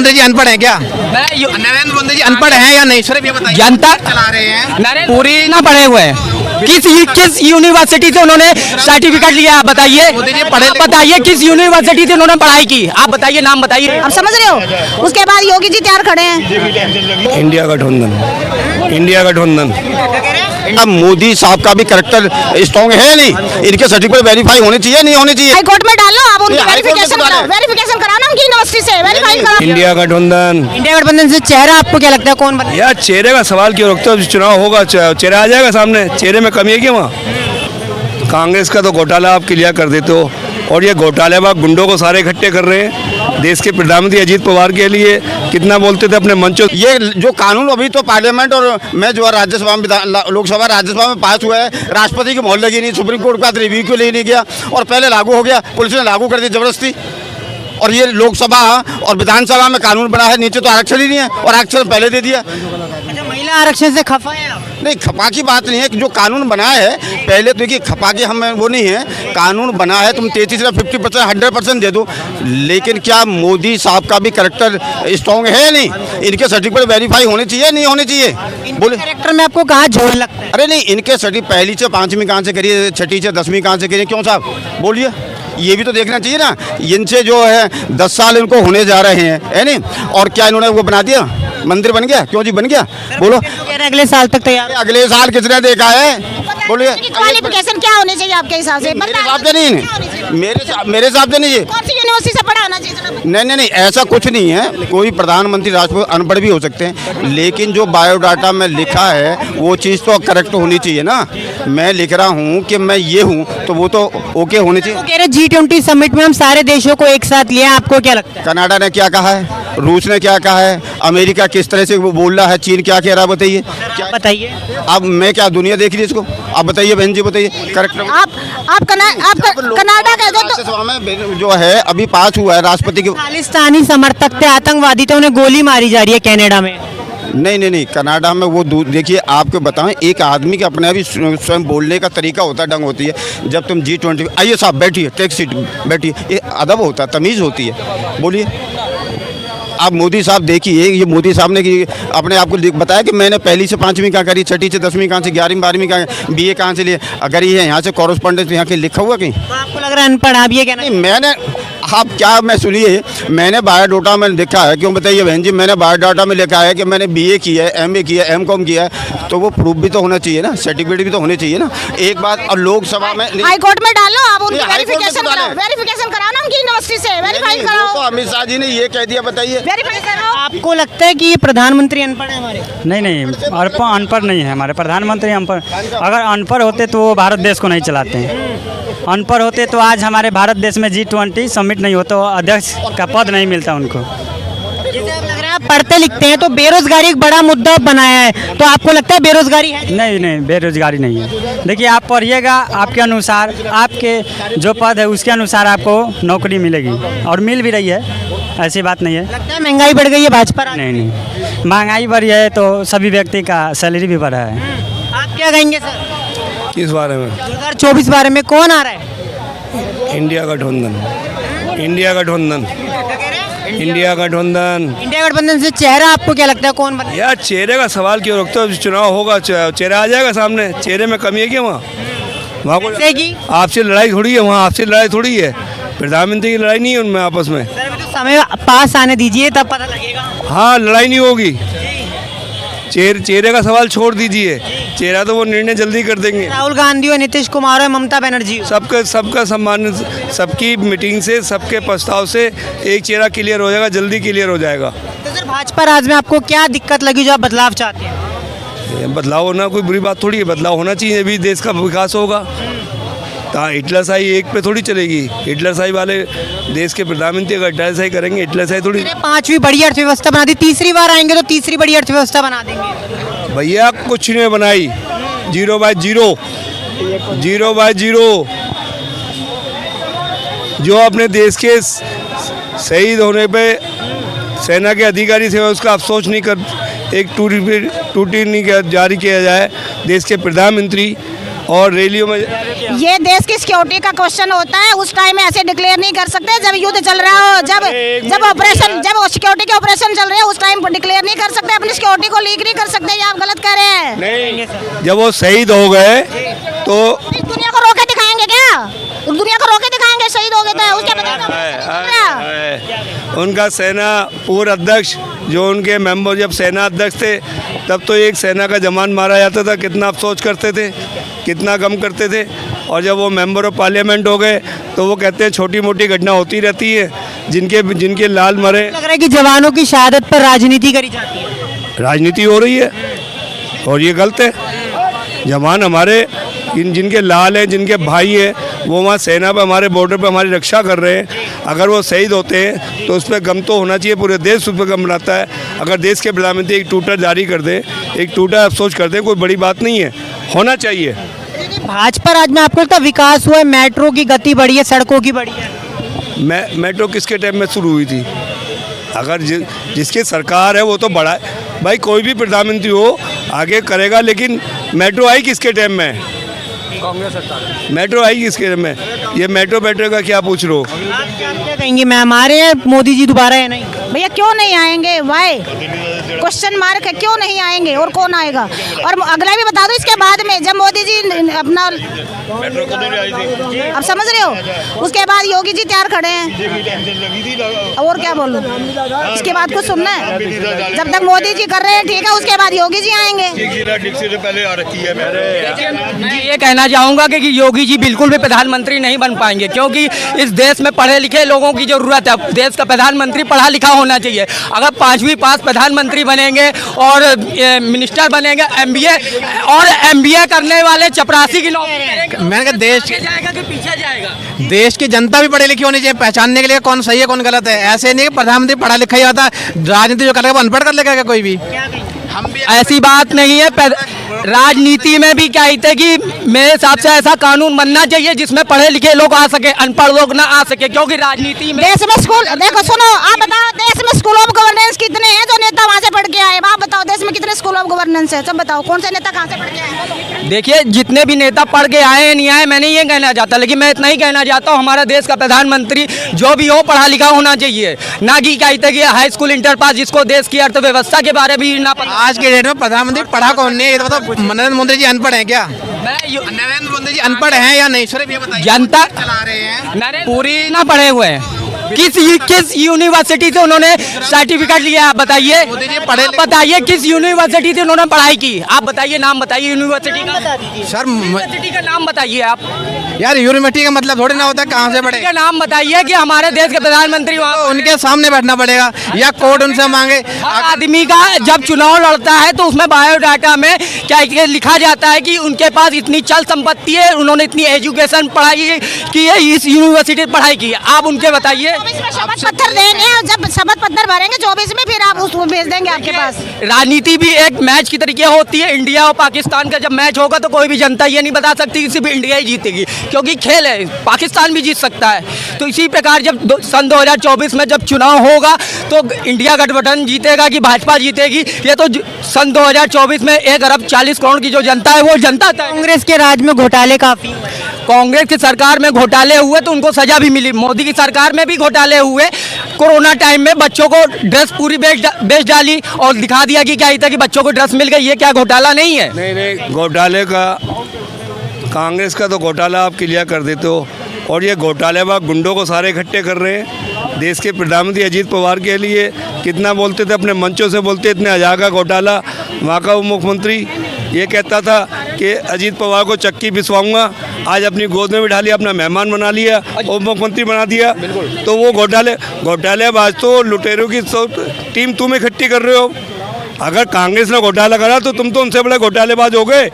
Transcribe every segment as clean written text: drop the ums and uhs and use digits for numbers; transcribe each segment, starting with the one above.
मोदी जी अनपढ़ हैं क्या? नरेंद्र मोदी जी अनपढ़ हैं या नहीं? सिर्फ ये बताइए। जनता चला रहे हैं पूरी ना पढ़े हुए हैं। किस यूनिवर्सिटी से उन्होंने सर्टिफिकेट लिया आप बताइए? मोदी जी पढ़े लिखे- बताइए किस यूनिवर्सिटी से उन्होंने पढ़ाई की? आप बताइए, नाम बताइए। आप समझ रहे हो? उसके बाद योगी जी तैयार खड़े हैं। इंडिया गठबंधन, इंडिया गठबंधन। अब मोदी साहब का भी करेक्टर स्ट्रॉन्ग है नहीं, इनके सर्टिफिकेट वेरीफाई होने चाहिए नहीं होने चाहिए? हाई कोर्ट में डालो, आप उनकी ये हाई कोर्ट में वेरिफिकेशन तो कराओ, डाले। वेरिफिकेशन कराओ ना उनकी यूनिवर्सिटी से, वेरीफाई कराओ। इंडिया गठबंधन। इंडिया गठबंधन से चेहरा आपको क्या लगता है कौन बने? यार चेहरे का सवाल क्यों रखते हो? चुनाव होगा चेहरा आ जाएगा सामने, चेहरे में कमी है क्या वहाँ? कांग्रेस का तो घोटाला आप क्लियर कर देते हो, और ये घोटालेबाज गुंडों को सारे इकट्ठे कर रहे हैं। देश के प्रधानमंत्री अजीत पवार के लिए कितना बोलते थे अपने मंचों। ये जो कानून अभी तो पार्लियामेंट और मैं जो राज्यसभा में लोकसभा राज्यसभा में पास हुआ है, राष्ट्रपति की मोहर लगी नहीं, सुप्रीम कोर्ट का रिव्यू के लिए नहीं गया और पहले लागू हो गया, पुलिस ने लागू कर दी जबरदस्ती। और ये लोकसभा और विधानसभा में कानून बना है, नीचे तो आरक्षण ही नहीं है और आरक्षण पहले दे दिया। महिला आरक्षण से खफा है आप? नहीं, खपा की बात नहीं है, जो कानून बना है पहले तो देखिए, खपा की हम वो नहीं है, कानून बना है, तुम 33 50% 100% दे दो, लेकिन क्या मोदी साहब का भी करेक्टर स्ट्रॉन्ग है नहीं? इनके सर्टिफिकेट वेरीफाई होने चाहिए नहीं होने चाहिए? बोले कैरेक्टर में आपको कहाँ जोड़ लगता है? अरे नहीं, इनके सर्टिफिकेट पहली से 5वीं कहाँ से करिए, छठी से 10वीं कहाँ से करिए? क्यों साहब बोलिए, ये भी तो देखना चाहिए ना। इनसे जो है 10 साल इनको होने जा रहे हैं, है नहीं? और क्या इन्होंने वो बना दिया, मंदिर बन गया? क्यों जी बन गया? बोलो। अगले साल तक तैयार? अगले साल किसने देखा है? बोलिए। क्वालिफिकेशन क्या होनी चाहिए आपके हिसाब से? मेरे हिसाब से नहीं, मेरे हिसाब से नहीं है। कौन सी यूनिवर्सिटी से पढ़ा होना चाहिए? नहीं, ऐसा कुछ नहीं है। कोई प्रधानमंत्री राष्ट्रपति अनपढ़ भी हो सकते हैं, लेकिन जो बायोडाटा में लिखा है वो चीज़ तो करेक्ट होनी चाहिए ना। मैं लिख रहा हूँ कि मैं ये हूँ, तो वो तो ओके होनी चाहिए। कह रहे G20 समिट में हम सारे देशों को एक साथ लिया, आपको क्या लगता है? कनाडा ने क्या कहा है, रूस ने क्या कहा है, अमेरिका किस तरह से वो बोल रहा है, चीन क्या कह रहा है, बताइए। क्या बताइए। अब मैं क्या दुनिया देख रही है इसको? आप बताइए बहन जी, बताइए करेक्ट। आप कनाडा कह दो तो राज्यसभा में जो है अभी पास हुआ है राष्ट्रपति के। खालिस्तानी समर्थक थे, आतंकवादी थे, उन्हें गोली मारी जा रही है कनाडा में। नहीं, कनाडा में वो देखिए, आपको बताएं, एक आदमी के अपने भी स्वयं बोलने का तरीका होता है, ढंग होती है। जब तुम G20, आइए साहब बैठिए, टेक सीट बैठिए, ये अदब होता है, तमीज़ होती है। बोलिए। आप मोदी साहब देखिए, ये मोदी साहब ने अपने आप को बताया कि मैंने पहली से 5वीं कहाँ करी, छठी से 10वीं कहाँ से, 11वीं 12वीं कहाँ, BA कहाँ से लिए, अगर ये यहाँ से कॉरेस्पॉन्डेंस यहाँ के लिखा हुआ कहीं? तो आपको लग रहा है अनपढ़? आप ये कहना? नहीं, मैंने आप क्या, मैं सुनिए, मैंने बायोडाटा में लिखा है, क्यों बताइए बहन जी, मैंने बायोडाटा में लिखा है कि मैंने BA किया है, MA किया है, MCOM किया है, तो वो प्रूफ भी तो होना चाहिए ना, सर्टिफिकेट भी तो होने चाहिए ना। एक बात, और लोकसभा में हाई कोर्ट में डालो, आप उनकी हाई कोर्ट में वेरिफिकेशन तो कराओ, डाले। वेरिफिकेशन कराओ ना उनकी यूनिवर्सिटी से, वेरीफाई वो कराओ। तो अमित शाह जी ने ये कह दिया, बताइए। वेरीफाई कराओ। आपको लगता है कि ये प्रधानमंत्री अनपढ़ है हमारे? नहीं, अनपढ़ नहीं है हमारे प्रधानमंत्री। अनपढ़, अगर अनपढ़ होते तो वो भारत देश को नहीं चलाते हैं। अनपढ़ होते तो आज हमारे भारत देश में G20 समिट नहीं होता, अध्यक्ष का पद नहीं मिलता उनको। जैसे आप लग रहा है आप पढ़ते लिखते हैं, तो बेरोजगारी एक बड़ा मुद्दा बनाया है, तो आपको लगता है बेरोजगारी है? नहीं, बेरोजगारी नहीं है। देखिए, आप पढ़िएगा, आपके अनुसार, आपके जो पद है उसके अनुसार आपको नौकरी मिलेगी, और मिल भी रही है, ऐसी बात नहीं है। लगता है महंगाई बढ़ गई है भाजपा? नहीं, महंगाई बढ़ी है तो सभी व्यक्ति का सैलरी भी बढ़ा है। आप क्या कहेंगे सर? किस बारे में? 2024 बारे में कौन आ रहा है? इंडिया गठबंधन, इंडिया गठबंधन, इंडिया गठबंधन। इंडिया गठबंधन से चेहरा आपको क्या लगता है कौन बने? यार चेहरे का सवाल क्यों रखते हो? चुनाव होगा चेहरा आ जाएगा सामने, चेहरे में कमी है क्या वहाँ? वहाँ को आपसे लड़ाई थोड़ी है, वहाँ आपसे लड़ाई थोड़ी है, प्रधानमंत्री की लड़ाई नहीं है उनमें आपस में। सर अभी तो समय पास आने दीजिए, तब पता लगेगा। हाँ, लड़ाई नहीं होगी, चेहरे का सवाल छोड़ दीजिए, चेहरा तो वो निर्णय जल्दी कर देंगे। राहुल गांधी और नीतीश कुमार और ममता बनर्जी, सबका सम्मान, सबकी मीटिंग से, सबके प्रस्ताव से एक चेहरा क्लियर हो जाएगा, जल्दी क्लियर हो जाएगा। तो सर भाजपा राज में आपको क्या दिक्कत लगी जो आप बदलाव चाहते हैं? बदलाव होना कोई बुरी बात थोड़ी है, बदलाव होना चाहिए, अभी देश का विकास होगा। हिटलरशाही एक पे थोड़ी चलेगी, हिटलरशाही वाले देश के प्रधानमंत्री अगर हिटलरशाही करेंगे, हिटलरशाही थोड़ी। 5वीं बड़ी अर्थव्यवस्था बना दी, तीसरी बार आएंगे तो तीसरी बड़ी अर्थव्यवस्था बना देंगे। भैया कुछ नहीं बनाई, 0 बाय 0, जो अपने देश के शहीद होने पे सेना के अधिकारी थे उसका अफसोस नहीं कर, एक टूटी नहीं जारी किया जाए। देश के प्रधानमंत्री और रैलियों में ये देश की सिक्योरिटी का क्वेश्चन होता है, उस टाइम में ऐसे डिक्लेयर नहीं कर सकते जब युद्ध चल रहा हो, जब ऑपरेशन, जब सिक्योरिटी के ऑपरेशन चल रहे हैं उस टाइम डिक्लेयर नहीं कर सकते, अपनी सिक्योरिटी को लीक नहीं कर सकते। ये आप गलत कह रहे हैं। नहीं, जब वो शहीद हो गए तो इस दुनिया को रोके दिखाएंगे क्या? दुनिया को रोके दिखाएंगे शहीद हो गए थे उसके बाद उनका सेना पूर्व अध्यक्ष जो उनके मेंबर जब सेना अध्यक्ष थे तब तो एक सेना का जवान मारा जाता था, कितना अफसोस करते थे, कितना गम करते थे। और जब वो मेंबर ऑफ पार्लियामेंट हो गए तो वो कहते हैं छोटी मोटी घटना होती रहती है, जिनके लाल मरे। लग रहा है कि जवानों की शहादत पर राजनीति करी जाती है। राजनीति हो रही है और ये गलत है। जवान हमारे जिनके लाल हैं, जिनके भाई हैं, वो वहाँ सेना पर हमारे बॉर्डर पर हमारी रक्षा कर रहे हैं। अगर वो शहीद होते हैं तो उस पर गम तो होना चाहिए, पूरे देश उस पर गम मनाता है। अगर देश के प्रधानमंत्री एक ट्विटर जारी कर दे, एक ट्विटर अफसोस कर दे, कोई बड़ी बात नहीं है, होना चाहिए। भाजपा राज में आपको लगता है विकास हुआ है, मेट्रो की गति बढ़ी है, सड़कों की बढ़ी है? मेट्रो किसके टाइम में शुरू हुई थी? अगर जिसकी सरकार है वो तो बड़ा है भाई, कोई भी प्रधानमंत्री हो आगे करेगा, लेकिन मेट्रो आई किसके टाइम में? कांग्रेस सरकार। मेट्रो आई किसके टाइम में? ये मेट्रो का क्या पूछ रहे हो? आप क्या कहेंगे मैम, आ रहे हैं मोदी जी दोबारा या नहीं? भैया क्यों नहीं आएंगे? वाई क्वेश्चन मार्क है, क्यों नहीं आएंगे और कौन आएगा? और अगला भी बता दो इसके बाद में जब मोदी जी अपना अब समझ रहे हो, उसके बाद योगी जी तैयार खड़े हैं। और क्या बोलूं, इसके बाद कुछ सुनना है? जब तक मोदी जी कर रहे हैं ठीक है, उसके बाद योगी जी आएंगे। ये कहना चाहूँगा कि योगी जी बिल्कुल भी प्रधानमंत्री नहीं बन पाएंगे, क्योंकि इस देश में पढ़े लिखे लोगों की जरूरत है। देश का प्रधानमंत्री पढ़ा लिखा होना चाहिए। अगर 5वीं पास प्रधानमंत्री बनेंगे और मिनिस्टर बनेंगे, MBA करने वाले चपरासी की नौकरी करेंगे, मैंने कहा देश जाएगा कि पीछे जाएगा? देश की जनता भी पढ़ी लिखी होनी चाहिए, पहचानने के लिए कौन सही है कौन गलत है। ऐसे नहीं कि प्रधानमंत्री पढ़ा लिखा ही होता, राजनीति जो करेगा वो अनपढ़ कर लेगा क्या कोई भी? हम भी ऐसी बात नहीं है। राजनीति में भी क्या कहते कि मेरे हिसाब से ऐसा कानून बनना चाहिए जिसमें पढ़े लिखे लोग आ सके, अनपढ़ लोग ना आ सके, क्योंकि राजनीति में देश में स्कूल देखो, सुनो आप बताओ, देश में स्कूल ऑफ गवर्नेंस कितने हैं जो नेता वहाँ से पढ़ के आए? आप बताओ देश में कितने स्कूल ऑफ गवर्नेंस है, सब बताओ कौन से नेता कहाँ से पढ़ के आए? देखिए, जितने भी नेता पढ़ के आए नहीं आए मैं नहीं ये कहना चाहता, लेकिन मैं इतना ही कहना चाहता हूँ हमारा देश का प्रधानमंत्री जो भी हो पढ़ा लिखा होना चाहिए, ना कि क्या कहते कि हाई स्कूल इंटर पास, जिसको देश की अर्थव्यवस्था के बारे में भी ना पता। आज के डेट में प्रधानमंत्री पढ़ा कौन नहीं है? ये तो बताओ, नरेंद्र मोदी जी अनपढ़ हैं क्या? नरेंद्र मोदी जी अनपढ़ हैं या नहीं? सिर्फ ये बताइए। जनता चला रहे हैं, पूरी ना पढ़े हुए हैं। किस यूनिवर्सिटी से उन्होंने सर्टिफिकेट लिया आप बताइए? बताइए किस यूनिवर्सिटी से उन्होंने पढ़ाई की? आप बताइए, नाम बताइए यूनिवर्सिटी का। सर यूनिवर्सिटी का नाम बताइए आप। यार यूनिवर्सिटी का मतलब थोड़ी ना होता है कहाँ से पढ़े। का नाम बताइए कि हमारे देश के प्रधानमंत्री वहाँ तो उनके सामने बैठना पड़ेगा या कोर्ट उनसे मांगे। आदमी का जब चुनाव लड़ता है तो उसमें बायोडाटा में क्या लिखा जाता है कि उनके पास इतनी चल संपत्ति है, उन्होंने इतनी एजुकेशन पढ़ाई की है, इस यूनिवर्सिटी पढ़ाई की है। आप उनके बताइए। शपथ पत्र देंगे, जब शपथ पत्र भरेंगे 24 में, फिर आप उसको भेज देंगे आपके पास। राजनीति भी एक मैच की तरीके होती है। इंडिया और पाकिस्तान का जब मैच होगा तो कोई भी जनता ये नहीं बता सकती कि सिर्फ इंडिया ही जीतेगी, क्योंकि खेल है, पाकिस्तान भी जीत सकता है। तो इसी प्रकार जब सन 2024 में जब चुनाव होगा तो इंडिया गठबंधन जीतेगा कि भाजपा जीतेगी, ये तो सन 2024 में 1 अरब 40 करोड़ की जो जनता है वो जनता तय। कांग्रेस के राज में घोटाले काफी, कांग्रेस की सरकार में घोटाले हुए तो उनको सजा भी मिली। मोदी की सरकार में भी घोटाले हुए। कोरोना टाइम में बच्चों को ड्रेस पूरी बेच डाली और दिखा दिया कि क्या था कि बच्चों को ड्रेस मिल गई। ये क्या घोटाला नहीं है? नहीं, घोटाले का, कांग्रेस का तो घोटाला आप क्लियर कर देते हो, और ये घोटालेबाज गुंडों को सारे इकट्ठे कर रहे हैं। देश के प्रधानमंत्री अजीत पवार के लिए कितना बोलते थे, अपने मंचों से बोलते, इतने हजार का घोटाला। वहाँ का उप मुख्यमंत्री ये कहता था कि अजीत पवार को चक्की पिसवाऊंगा, आज अपनी गोद में बिठा लिया, अपना मेहमान बना लिया, उप मुख्यमंत्री बना दिया। तो वो घोटालेबाज तो लुटेरों की टीम तुम इकट्ठी कर रहे हो। अगर कांग्रेस ने घोटाला करा तो तुम तो उनसे बड़े घोटालेबाज हो गए।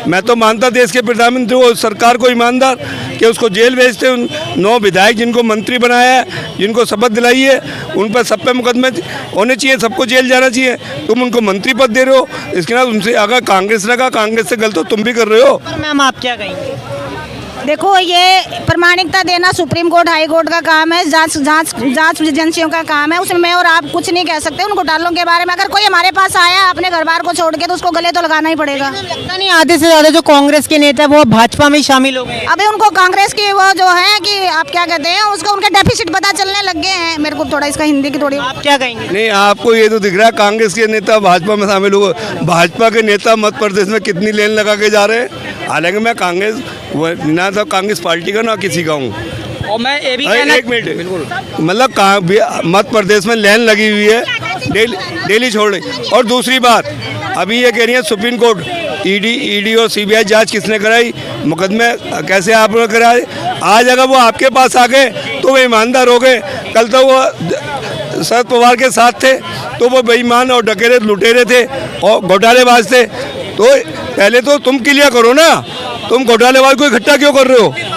मैं तो मानता देश के प्रधानमंत्री को, सरकार को ईमानदार, कि उसको जेल भेजते। उन 9 विधायक जिनको मंत्री बनाया है, जिनको शपथ दिलाई है, उन पर सब पे मुकदमे होने चाहिए, सबको जेल जाना चाहिए। तुम उनको मंत्री पद दे रहे हो, इसके बाद उनसे अगर कांग्रेस ने कहा, कांग्रेस से गलत हो तुम भी कर रहे हो। मैम आप क्या कहेंगे? देखो ये प्रामाणिकता देना सुप्रीम कोर्ट हाई कोर्ट का काम है, जांच एजेंसियों का काम है, उसमें मैं और आप कुछ नहीं कह सकते उन घोटालों के बारे में। अगर कोई हमारे पास आया अपने घर बार को छोड़ के तो उसको गले तो लगाना ही पड़ेगा। लगता नहीं आधे से ज्यादा जो कांग्रेस के नेता है वो भाजपा में ही शामिल हो गए? अभी उनको कांग्रेस की वो जो है कि आप क्या कहते हैं उसको उनके डेफिसिट पता चलने लग गए हैं। मेरे को थोड़ा इसका हिंदी की थोड़ी आप क्या कहेंगे? नहीं, आपको ये तो दिख रहा है कांग्रेस के नेता भाजपा में शामिल हो। भाजपा के नेता मध्य प्रदेश में कितनी लेन लगा के जा रहे हैं। हालांकि मैं कांग्रेस ना तो कांग्रेस पार्टी का ना किसी का हूँ। और मैं ये भी एक मिनट, बिल्कुल मतलब मध्य प्रदेश में लाइन लगी हुई है, डेली छोड़ रही। और दूसरी बात, अभी ये कह रही है सुप्रीम कोर्ट ईडी और सीबीआई जांच किसने कराई, मुकदमे कैसे आपने कराए। आज अगर वो आपके पास आ गए तो वो ईमानदार हो गए। कल तो वो शरद पवार के साथ थे तो वो बेईमान और डकेरे लुटेरे थे और घोटालेबाज थे। तो पहले तो तुम क्लियर करो ना, तुम घोटालेबाज को इकट्ठा क्यों कर रहे हो?